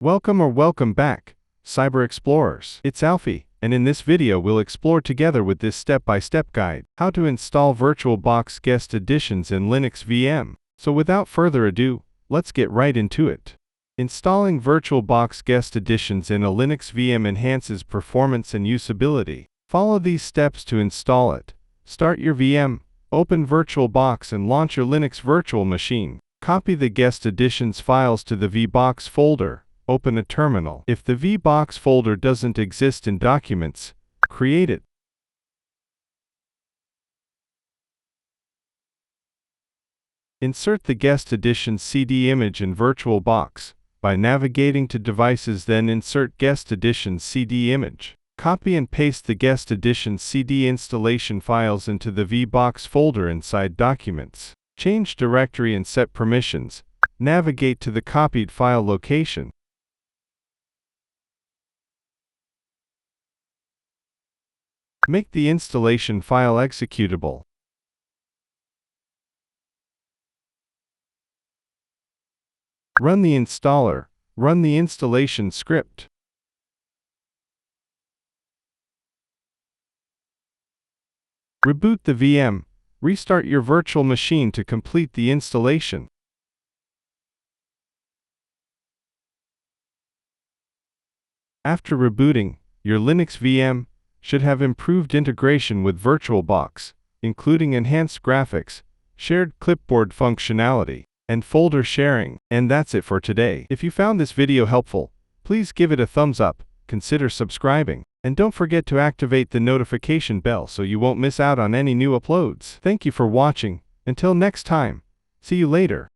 Welcome back, Cyber Explorers. It's Alfie, and in this video we'll explore together with this step-by-step guide, how to install VirtualBox Guest Additions in Linux VM. So without further ado, let's get right into it. Installing VirtualBox Guest Additions in a Linux VM enhances performance and usability. Follow these steps to install it. Start your VM, open VirtualBox and launch your Linux virtual machine. Copy the Guest Additions files to the VBox folder. Open a terminal. If the VBox folder doesn't exist in Documents, create it. Insert the Guest Additions CD image in VirtualBox by navigating to Devices, then insert Guest Additions CD image. Copy and paste the Guest Additions CD installation files into the VBox folder inside Documents. Change directory and set permissions. Navigate to the copied file location. Make the installation file executable. Run the installer. Run the installation script. Reboot the VM. Restart your virtual machine to complete the installation. After rebooting, your Linux VM should have improved integration with VirtualBox, including enhanced graphics, shared clipboard functionality, and folder sharing. And that's it for today. If you found this video helpful, please give it a thumbs up, consider subscribing, and don't forget to activate the notification bell so you won't miss out on any new uploads. Thank you for watching. Until next time, see you later.